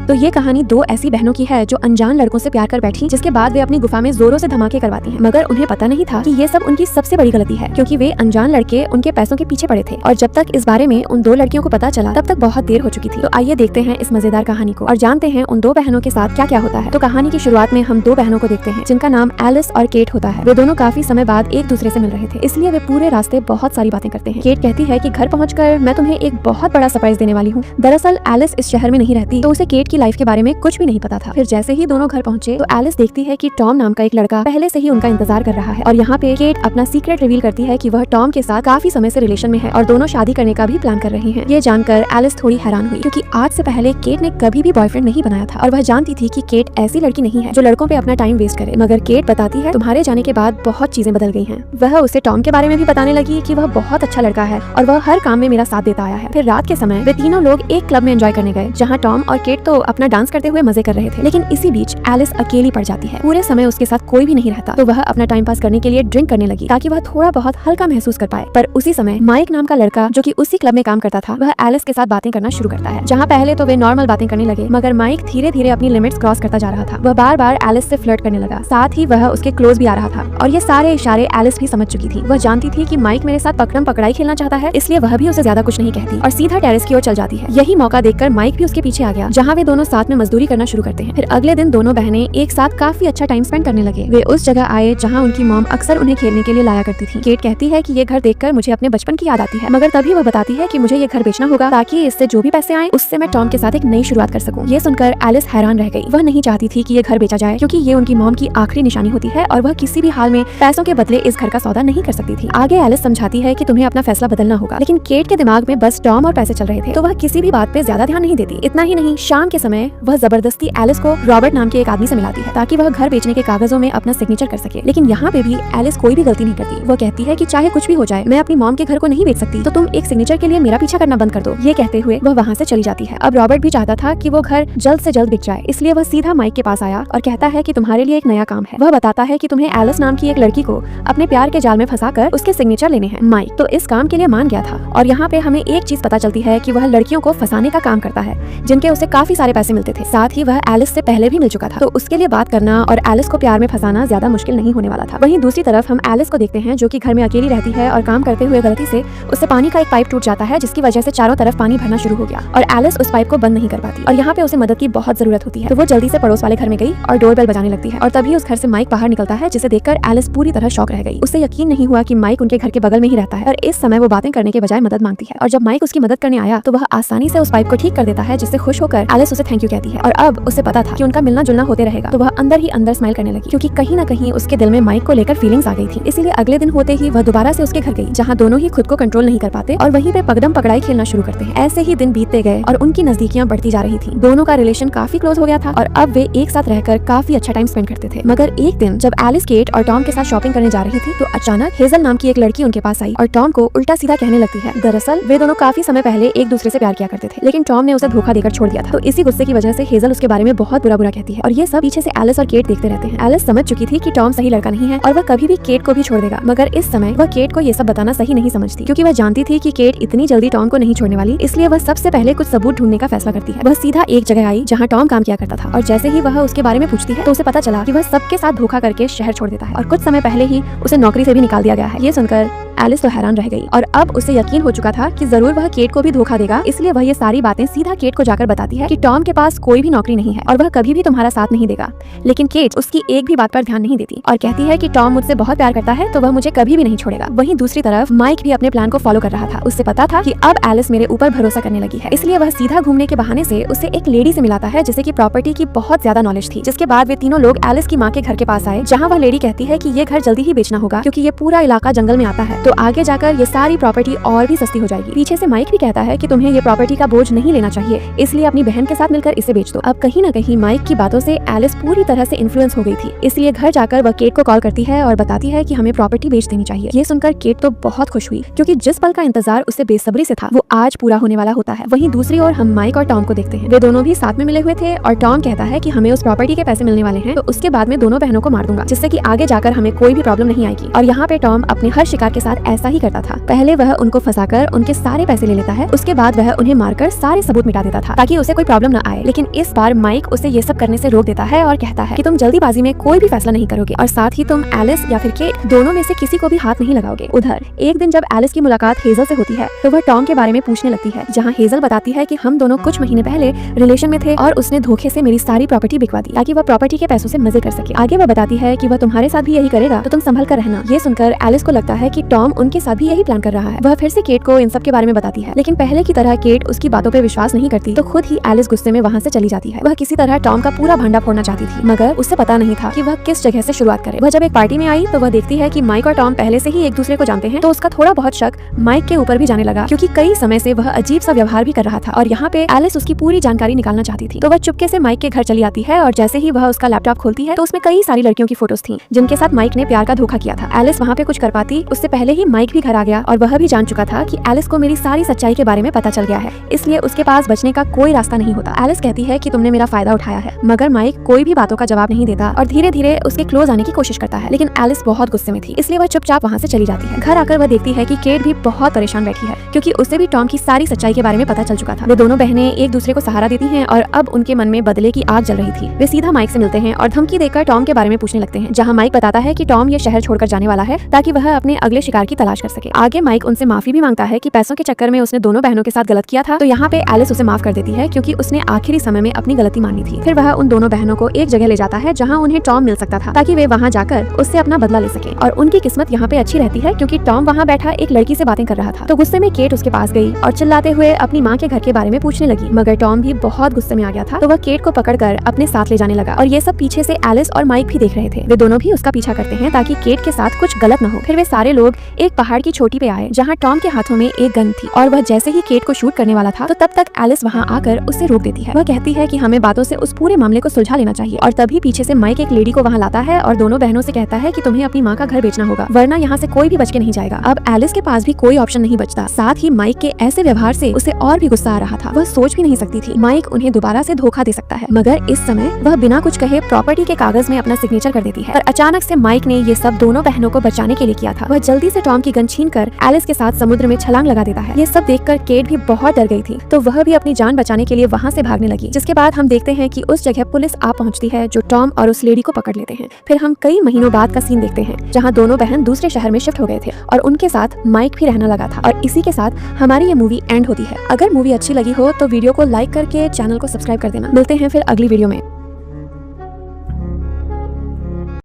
तो ये कहानी दो ऐसी बहनों की है जो अनजान लड़कों से प्यार कर बैठी, जिसके बाद वे अपनी गुफा में जोरों से धमाके करवाती हैं, मगर उन्हें पता नहीं था कि ये सब उनकी सबसे बड़ी गलती है, क्योंकि वे अनजान लड़के उनके पैसों के पीछे पड़े थे। और जब तक इस बारे में उन दो लड़कियों को पता चला तब तक बहुत देर हो चुकी थी। तो आइए देखते हैं इस मजेदार कहानी को और जानते हैं उन दो बहनों के साथ क्या क्या होता है। तो कहानी की शुरुआत में हम दो बहनों को देखते हैं जिनका नाम एलिस और केट होता है। वे दोनों काफी समय बाद एक दूसरे से मिल रहे थे, इसलिए वे पूरे रास्ते बहुत सारी बातें करते हैं। केट कहती है कि घर पहुंचकर मैं तुम्हें एक बहुत बड़ा सरप्राइज देने वाली हूँ। दरअसल एलिस इस शहर में नहीं रहती, तो उसे केट की लाइफ के बारे में कुछ भी नहीं पता था। फिर जैसे ही दोनों घर पहुंचे तो एलिस देखती है कि टॉम नाम का एक लड़का पहले से ही उनका इंतजार कर रहा है। और यहाँ पे केट अपना सीक्रेट रिवील करती है कि वह टॉम के साथ काफी समय से रिलेशन में है और दोनों शादी करने का भी प्लान कर रही हैं। ये जानकर एलिस थोड़ी हैरान हुई, क्योंकि आज से पहले केट ने कभी भी बॉयफ्रेंड नहीं बनाया था और वह जानती थी कि केट ऐसी लड़की नहीं है जो लड़कों पे अपना टाइम वेस्ट करे। मगर केट बताती है तुम्हारे जाने के बाद बहुत चीजें बदल गई हैं। वह उसे टॉम के बारे में भी बताने लगी कि वह बहुत अच्छा लड़का है और वह हर काम में मेरा साथ देता आया है। फिर रात के समय वे तीनों लोग एक क्लब में एंजॉय करने गए, जहाँ टॉम और केट तो अपना डांस करते हुए मजे कर रहे थे। लेकिन इसी बीच एलिस अकेली पड़ जाती है। पूरे समय उसके साथ कोई भी नहीं रहता, तो वह अपना टाइम पास करने के लिए ड्रिंक करने लगी ताकि वह थोड़ा बहुत हल्का महसूस कर पाए। पर उसी समय माइक नाम का लड़का जो कि उसी क्लब में काम करता था, वह एलिस के साथ बातें करना शुरू करता है। जहाँ पहले तो वे नॉर्मल बातें करने लगे, मगर माइक धीरे धीरे अपनी लिमिट्स क्रॉस करता जा रहा था। वह बार बार एलिस से फ्लर्ट करने लगा, साथ ही वह उसके क्लोज भी आ रहा था। और ये सारे इशारे एलिस भी समझ चुकी थी। वह जानती थी कि माइक मेरे साथ पकड़म पकड़ाई खेलना चाहता है, इसलिए वह भी उसे ज्यादा कुछ नहीं कहती और सीधा टेरेस की ओर चल जाती है। यही मौका देखकर माइक भी उसके पीछे आ गया, जहाँ वे दोनों साथ में मजदूरी करना शुरू करते हैं। फिर अगले दिन दोनों बहनें एक साथ काफी अच्छा टाइम स्पेंड करने लगे। वे उस जगह आए जहाँ उनकी मॉम अक्सर उन्हें खेलने के लिए लाया करती थी। केट कहती है कि ये घर देखकर मुझे अपने बचपन की याद आती है, मगर तभी वह बताती है कि मुझे ये घर बेचना होगा ताकि इससे जो भी पैसे आए उससे मैं टॉम के साथ एक नई शुरुआत कर सकूं। ये सुनकर एलिस हैरान रह गई। वह नहीं चाहती थी कि ये घर बेचा जाए, क्योंकि ये उनकी मॉम की आखिरी निशानी होती है और वह किसी भी हाल में पैसों के बदले इस घर का सौदा नहीं कर सकती थी। आगे एलिस समझाती है कि तुम्हें अपना फैसला बदलना होगा, लेकिन केट के दिमाग में बस टॉम और पैसे चल रहे थे, तो वह किसी भी बात पे ज्यादा ध्यान नहीं देती। इतना ही नहीं, शाम के समय वह जबरदस्ती एलिस को रॉबर्ट नाम के एक आदमी से मिलाती है ताकि वह घर बेचने के कागजों में अपना सिग्नेचर कर सके। लेकिन यहाँ पे भी एलिस कोई भी गलती नहीं करती। वह कहती है कि चाहे कुछ भी हो जाए, मैं अपनी मॉम के घर को नहीं बेच सकती, तो तुम एक सिग्नेचर के लिए मेरा पीछा करना बंद कर दो। ये कहते हुए वह वहाँ से चली जाती है। अब रॉबर्ट भी चाहता था कि वो घर जल्द से जल्द बिक जाए, इसलिए वह सीधा माइक के पास आया और कहता है कि तुम्हारे लिए एक नया काम है। वह बताता है कि तुम्हें एलिस नाम की एक लड़की को अपने प्यार के जाल में फंसाकर उसके सिग्नेचर लेने हैं। माइक तो इस काम के लिए मान गया था और यहाँ पे हमें एक चीज पता चलती है कि वह लड़कियों को फंसाने का काम करता है, जिनके उसे काफी सारे पैसे मिलते थे। साथ ही वह एलिस से पहले भी मिल चुका था, तो उसके लिए बात करना और एलिस को प्यार में फंसाना ज्यादा मुश्किल नहीं होने वाला था। वहीं दूसरी तरफ हम एलिस को देखते हैं जो कि घर में अकेली रहती है और काम करते हुए गलती से उससे पानी का एक पाइप टूट जाता है, जिसकी वजह से चारों तरफ पानी भरना शुरू हो गया और एलिस उस पाइप को बंद नहीं कर पाती और यहाँ पे उसे मदद की बहुत जरूरत होती है। तो वो जल्दी से पड़ोस वाले घर में गई और डोरबेल बजाने लगती है और तभी उस घर से माइक बाहर निकलता है, जिसे देखकर एलिस पूरी तरह शॉक रह गई। उसे यकीन नहीं हुआ कि माइक उनके घर के बगल में ही रहता है और इस समय वो बातें करने के बजाय मदद मांगती है। और जब माइक उसकी मदद करने आया तो वह आसानी से उस पाइप को ठीक कर देता है, जिससे खुश होकर एलिस उसे थैंक यू कहती है। और अब उसे पता था कि उनका मिलना जुलना होते रहेगा, तो वह अंदर ही अंदर स्माइल करने लगी, क्योंकि कहीं ना कहीं उसके दिल में माइक को लेकर फीलिंग्स आ गई थी। इसीलिए अगले दिन होते ही वह दोबारा से उसके घर गई, जहाँ दोनों ही खुद को कंट्रोल नहीं कर पाते और वहीं पे पकड़म पकड़ाई खेलना शुरू करते हैं। ऐसे ही दिन बीतते गए और उनकी नजदीकियां बढ़ती जा रही थी। दोनों का रिलेशन काफी क्लोज हो गया था और अब वे एक साथ रहकर काफी अच्छा टाइम स्पेंड करते थे। मगर एक दिन जब एलिस केट और टॉम के साथ शॉपिंग करने जा रही थी, तो अचानक हेजल नाम की एक लड़की उनके पास आई और टॉम को उल्टा सीधा कहने लगती है। दरअसल वे दोनों काफी समय पहले एक दूसरे से प्यार किया करते थे, लेकिन टॉम ने उसे धोखा देकर छोड़ दिया था। तो इसी गुस्से की वजह से हेजल उसके बारे में बहुत बुरा बुरा कहती है और ये सब पीछे से एलिस और केट देखते रहते हैं। एलिस समझ चुकी थी कि टॉम सही लड़का नहीं है और वह कभी भी केट को भी छोड़ देगा, मगर इस समय वह केट को ये सब बताना सही नहीं समझती, क्योंकि वह जानती थी कि केट इतनी जल्दी टॉम को नहीं छोड़ने वाली। इसलिए वह सबसे पहले कुछ सबूत ढूंढने का फैसला करती है। वह सीधा एक जगह आई जहाँ टॉम काम किया करता था और जैसे ही वह उसके बारे में पूछती है तो उसे पता चला कि वह सबके साथ धोखा करके शहर छोड़ देता है और कुछ समय पहले ही उसे नौकरी से भी निकाल दिया गया है। ये सुनकर एलिस तो हैरान रह गई और अब उसे यकीन हो चुका था कि जरूर वह केट को भी धोखा देगा, इसलिए वह ये सारी बातें सीधा केट को जाकर बताती है कि टॉम के पास कोई भी नौकरी नहीं है और वह कभी भी तुम्हारा साथ नहीं देगा। लेकिन केट उसकी एक भी बात पर ध्यान नहीं देती और कहती है कि टॉम मुझसे बहुत प्यार करता है, तो वह मुझे कभी भी नहीं छोड़ेगा। वहीं दूसरी तरफ माइक भी अपने प्लान को फॉलो कर रहा था। उससे पता था कि अब एलिस मेरे ऊपर भरोसा करने लगी है, इसलिए वह सीधा घूमने के बहाने से उसे एक लेडी से मिलाता है जिसे की प्रॉपर्टी की बहुत ज्यादा नॉलेज थी। जिसके बाद वे तीनों लोग एलिस की माँ के घर के पास आए, जहाँ वह लेडी कहती है कि ये घर जल्दी ही बेचना होगा, क्योंकि ये पूरा इलाका जंगल में आता है, तो आगे जाकर सारी प्रॉपर्टी और भी सस्ती हो जाएगी। पीछे से माइक भी कहता है कि तुम्हें ये प्रॉपर्टी का बोझ नहीं लेना चाहिए, इसलिए अपनी बहन के साथ मिलकर इसे बेच दो। अब कहीं ना कहीं माइक की बातों से एलिस पूरी तरह से इन्फ्लुएंस हो गई थी, इसलिए घर जाकर वह केट को कॉल करती है और बताती है कि हमें प्रॉपर्टी बेच देनी चाहिए। ये सुनकर केट तो बहुत खुश हुई, क्योंकि जिस पल का इंतजार उसे बेसब्री से था वो आज पूरा होने वाला होता है। वहीं दूसरी ओर हम माइक और टॉम को देखते हैं। वे दोनों भी साथ में मिले हुए थे और टॉम कहता है कि हमें उस प्रॉपर्टी के पैसे मिलने वाले हैं, तो उसके बाद में दोनों बहनों को मार दूंगा, जिससे कि आगे जाकर हमें कोई भी प्रॉब्लम नहीं आएगी। और यहाँ पे टॉम अपने हर शिकार के साथ साथ ऐसा ही करता था। पहले वह उनको फंसाकर उनके सारे पैसे ले लेता है, उसके बाद वह उन्हें मारकर सारे सबूत मिटा देता था ताकि उसे कोई प्रॉब्लम न आए। लेकिन इस बार माइक उसे ये सब करने से रोक देता है और कहता है कि तुम जल्दीबाजी में कोई भी फैसला नहीं करोगे और साथ ही तुम एलिस या फिर केट दोनों में से किसी को भी हाथ नहीं लगाओगे। उधर एक दिन जब एलिस की मुलाकात हेजल से होती है तो वह टॉम के बारे में पूछने लगती है, जहाँ हेजल बताती है कि हम दोनों कुछ महीने पहले रिलेशन में थे और उसने धोखे से मेरी सारी प्रॉपर्टी बिकवा दी ताकि वह प्रॉपर्टी के पैसों से मजे कर सके। आगे वह बताती है कि वह तुम्हारे साथ भी यही करेगा तो तुम संभल कर रहना। ये सुनकर एलिस को लगता है कि टॉम उनके साथ भी यही प्लान कर रहा है। वह फिर से केट को इन सब के बारे में बताती है, लेकिन पहले की तरह केट उसकी बातों पे विश्वास नहीं करती तो खुद ही एलिस गुस्से में वहाँ से चली जाती है। वह किसी तरह टॉम का पूरा भंडा फोड़ना चाहती थी, मगर उसे पता नहीं था कि वह किस जगह से शुरुआत करे। वह जब एक पार्टी में आई तो वह देखती है कि माइक और टॉम पहले से ही एक दूसरे को जानते हैं, तो उसका थोड़ा बहुत शक माइक के ऊपर भी जाने लगा क्योंकि कई समय से वह अजीब सा व्यवहार भी कर रहा था और यहाँ पे एलिस उसकी पूरी जानकारी निकालना चाहती थी। तो वह चुपके से माइक के घर चली आती है और जैसे ही वह उसका लैपटॉप खोलती है तो उसमें कई सारी लड़कियों की फोटोज थी जिनके साथ माइक ने प्यार का धोखा किया था। एलिस वहाँ पे कुछ कर पाती उससे पहले ही माइक भी घर आ गया और वह भी जान चुका था कि एलिस को मेरी सारी सच्चाई के बारे में पता चल गया है, इसलिए उसके पास बचने का कोई रास्ता नहीं होता। एलिस कहती है कि तुमने मेरा फायदा उठाया है, मगर माइक कोई भी बातों का जवाब नहीं देता और धीरे धीरे उसके क्लोज आने की कोशिश करता है। लेकिन एलिस बहुत गुस्से में थी, इसलिए वह चुपचाप वहाँ से चली जाती है। घर आकर वह देखती है कि केट भी बहुत परेशान बैठी है क्योंकि उसे भी टॉम की सारी सच्चाई के बारे में पता चल चुका था। वे दोनों बहनें एक दूसरे को सहारा देती हैं और अब उनके मन में बदले की आग जल रही थी। वे सीधा माइक से मिलते हैं और धमकी देकर टॉम के बारे में पूछने लगते हैं, जहाँ माइक बताता है कि टॉम ये शहर छोड़कर जाने वाला है ताकि वह अपने अगले शिकार की तलाश कर सके। आगे माइक उनसे माफी भी मांगता है कि पैसों के चक्कर में उसने दोनों बहनों के साथ गलत किया था। तो यहाँ पे एलिस उसे माफ कर देती है क्योंकि उसने आखिरी समय में अपनी गलती मानी थी। फिर वह उन दोनों बहनों को एक जगह ले जाता है जहाँ उन्हें टॉम मिल सकता था ताकि वे वहाँ जाकर उससे अपना बदला ले सके। और उनकी किस्मत यहाँ पे अच्छी रहती है क्योंकि टॉम वहाँ बैठा एक लड़की से बातें कर रहा था। तो गुस्से में केट उसके पास गई और चिल्लाते हुए अपनी माँ के घर के बारे में पूछने लगी, मगर टॉम भी बहुत गुस्से में आ गया था। तो वह केट को पकड़कर अपने साथ ले जाने लगा और ये सब पीछे से एलिस और माइक भी देख रहे थे। वे दोनों भी उसका पीछा करते हैं ताकि केट के साथ कुछ गलत न हो। फिर वे सारे लोग एक पहाड़ की चोटी पे आए जहाँ टॉम के हाथों में एक गन थी और वह जैसे ही केट को शूट करने वाला था तो तब तक एलिस वहाँ आकर उससे रोक देती है। वह कहती है कि हमें बातों से उस पूरे मामले को सुलझा लेना चाहिए और तभी पीछे से माइक एक लेडी को वहाँ लाता है और दोनों बहनों से कहता है कि तुम्हें अपनी माँ का घर बेचना होगा वरना यहाँ से कोई भी बच के नहीं जाएगा। अब एलिस के पास भी कोई ऑप्शन नहीं बचता। साथ ही माइक के ऐसे व्यवहार से उसे और भी गुस्सा आ रहा था। वह सोच भी नहीं सकती थी माइक उन्हें दोबारा से धोखा दे सकता है, मगर इस समय वह बिना कुछ कहे प्रॉपर्टी के कागज में अपना सिग्नेचर कर देती है। पर अचानक से माइक ने ये सब दोनों बहनों को बचाने के लिए किया था। वह जल्दी से टॉम की गन छीनकर एलिस के साथ समुद्र में छलांग लगा देता है। ये सब देखकर केट भी बहुत डर गई थी तो वह भी अपनी जान बचाने के लिए वहाँ से भागने लगी, जिसके बाद हम देखते हैं कि उस जगह पुलिस आ पहुँचती है जो टॉम और उस लेडी को पकड़ लेते हैं। फिर हम कई महीनों बाद का सीन देखते हैं जहाँ दोनों बहन दूसरे शहर में शिफ्ट हो गए थे और उनके साथ माइक भी रहने लगा था और इसी के साथ हमारी ये मूवी एंड होती है। अगर मूवी अच्छी लगी हो तो वीडियो को लाइक करके चैनल को सब्सक्राइब कर देना। मिलते हैं फिर अगली वीडियो में।